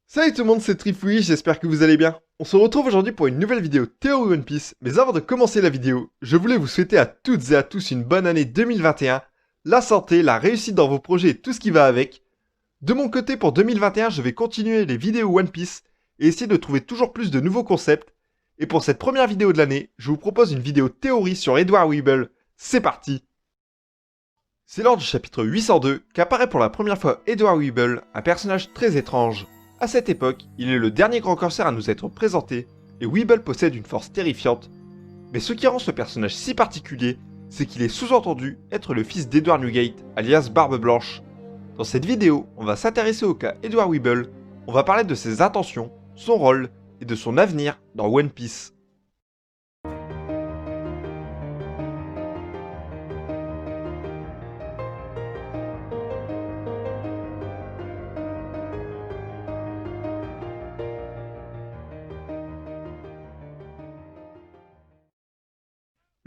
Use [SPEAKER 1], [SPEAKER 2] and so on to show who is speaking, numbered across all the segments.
[SPEAKER 1] Salut tout le monde, c'est Trifouille, j'espère que vous allez bien. On se retrouve aujourd'hui pour une nouvelle vidéo Théorie One Piece, mais avant de commencer la vidéo, je voulais vous souhaiter à toutes et à tous une bonne année 2021, la santé, la réussite dans vos projets et tout ce qui va avec. De mon côté, pour 2021, je vais continuer les vidéos One Piece et essayer de trouver toujours plus de nouveaux concepts. Et pour cette première vidéo de l'année, je vous propose une vidéo théorie sur Edward Weeble. C'est parti! C'est lors du chapitre 802 qu'apparaît pour la première fois Edward Weeble, un personnage très étrange. À cette époque, il est le dernier grand corsaire à nous être présenté, et Weeble possède une force terrifiante. Mais ce qui rend ce personnage si particulier, c'est qu'il est sous-entendu être le fils d'Edward Newgate, alias Barbe Blanche. Dans cette vidéo, on va s'intéresser au cas Edward Weeble, on va parler de ses intentions, son rôle, et de son avenir dans One Piece.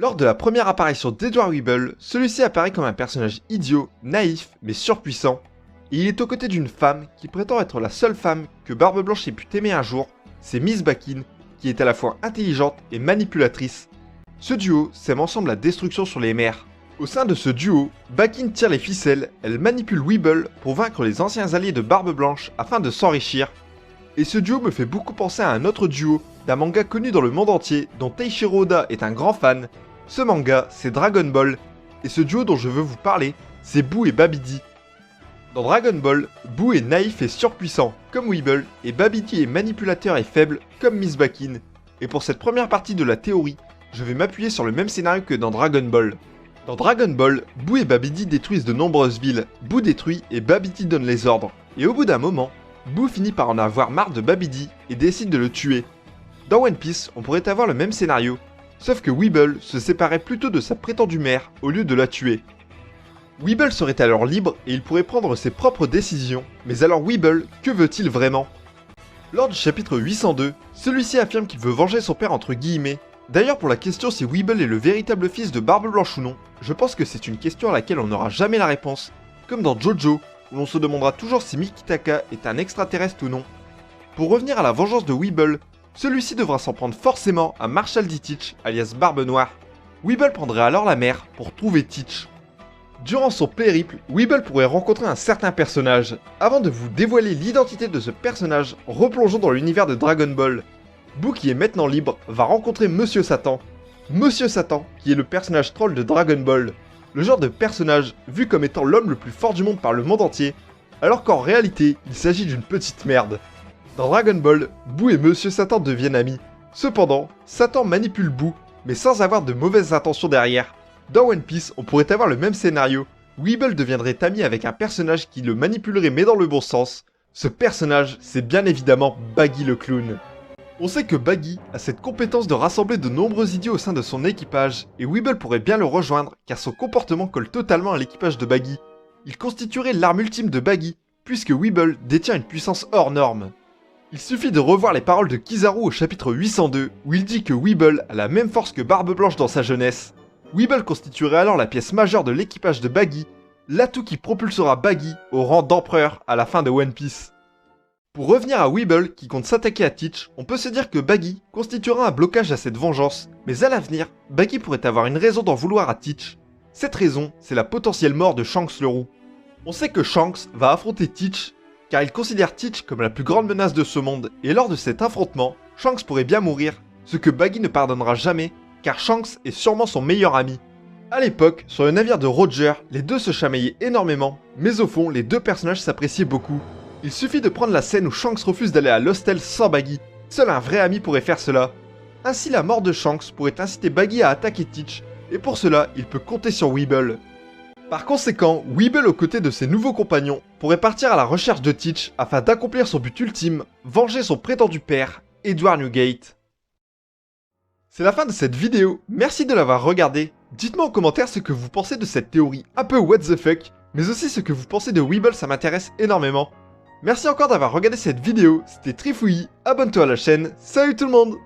[SPEAKER 1] Lors de la première apparition d'Edward Weeble, celui-ci apparaît comme un personnage idiot, naïf, mais surpuissant. Et il est aux côtés d'une femme qui prétend être la seule femme que Barbe Blanche ait pu aimer un jour, c'est Miss Bakin, qui est à la fois intelligente et manipulatrice. Ce duo sème ensemble la destruction sur les mers. Au sein de ce duo, Bakin tire les ficelles, elle manipule Weeble pour vaincre les anciens alliés de Barbe Blanche afin de s'enrichir. Et ce duo me fait beaucoup penser à un autre duo d'un manga connu dans le monde entier dont Teichiro Oda est un grand fan. Ce manga, c'est Dragon Ball, et ce duo dont je veux vous parler, c'est Boo et Babidi. Dans Dragon Ball, Boo est naïf et surpuissant, comme Weeble, et Babidi est manipulateur et faible, comme Miss Bakin. Et pour cette première partie de la théorie, je vais m'appuyer sur le même scénario que dans Dragon Ball. Dans Dragon Ball, Boo et Babidi détruisent de nombreuses villes, Boo détruit et Babidi donne les ordres. Et au bout d'un moment, Boo finit par en avoir marre de Babidi et décide de le tuer. Dans One Piece, on pourrait avoir le même scénario, sauf que Weeble se séparait plutôt de sa prétendue mère au lieu de la tuer. Weeble serait alors libre et il pourrait prendre ses propres décisions, mais alors Weeble, que veut-il vraiment? Lors du chapitre 802, celui-ci affirme qu'il veut venger son père entre guillemets. D'ailleurs pour la question si Weeble est le véritable fils de Barbe Blanche ou non, je pense que c'est une question à laquelle on n'aura jamais la réponse, comme dans Jojo, où l'on se demandera toujours si Mikitaka est un extraterrestre ou non. Pour revenir à la vengeance de Weeble, celui-ci devra s'en prendre forcément à Marshall D. Teach, alias Barbe Noire. Weeble prendrait alors la mer pour trouver Teach. Durant son périple, Weeble pourrait rencontrer un certain personnage. Avant de vous dévoiler l'identité de ce personnage, replongeons dans l'univers de Dragon Ball. Boo, qui est maintenant libre, va rencontrer Monsieur Satan. Monsieur Satan, qui est le personnage troll de Dragon Ball. Le genre de personnage vu comme étant l'homme le plus fort du monde par le monde entier, alors qu'en réalité, il s'agit d'une petite merde. Dans Dragon Ball, Boo et Monsieur Satan deviennent amis. Cependant, Satan manipule Boo, mais sans avoir de mauvaises intentions derrière. Dans One Piece, on pourrait avoir le même scénario. Weeble deviendrait ami avec un personnage qui le manipulerait mais dans le bon sens. Ce personnage, c'est bien évidemment Baggy le clown. On sait que Baggy a cette compétence de rassembler de nombreux idiots au sein de son équipage, et Weeble pourrait bien le rejoindre car son comportement colle totalement à l'équipage de Baggy. Il constituerait l'arme ultime de Baggy, puisque Weeble détient une puissance hors norme. Il suffit de revoir les paroles de Kizaru au chapitre 802, où il dit que Weeble a la même force que Barbe Blanche dans sa jeunesse. Weeble constituerait alors la pièce majeure de l'équipage de Baggy, l'atout qui propulsera Baggy au rang d'empereur à la fin de One Piece. Pour revenir à Weeble qui compte s'attaquer à Teach, on peut se dire que Baggy constituera un blocage à cette vengeance, mais à l'avenir, Baggy pourrait avoir une raison d'en vouloir à Teach. Cette raison, c'est la potentielle mort de Shanks le Roux. On sait que Shanks va affronter Teach, car il considère Teach comme la plus grande menace de ce monde, et lors de cet affrontement, Shanks pourrait bien mourir, ce que Baggy ne pardonnera jamais, car Shanks est sûrement son meilleur ami. A l'époque, sur le navire de Roger, les deux se chamaillaient énormément, mais au fond, les deux personnages s'appréciaient beaucoup. Il suffit de prendre la scène où Shanks refuse d'aller à l'hostel sans Baggy. Seul un vrai ami pourrait faire cela. Ainsi, la mort de Shanks pourrait inciter Baggy à attaquer Teach, et pour cela, il peut compter sur Weeble. Par conséquent, Weeble aux côtés de ses nouveaux compagnons pourrait partir à la recherche de Teach afin d'accomplir son but ultime, venger son prétendu père, Edward Newgate. C'est la fin de cette vidéo, merci de l'avoir regardée. Dites-moi en commentaire ce que vous pensez de cette théorie un peu what the fuck, mais aussi ce que vous pensez de Weeble, ça m'intéresse énormément. Merci encore d'avoir regardé cette vidéo, c'était Trifouille, abonne-toi à la chaîne, salut tout le monde!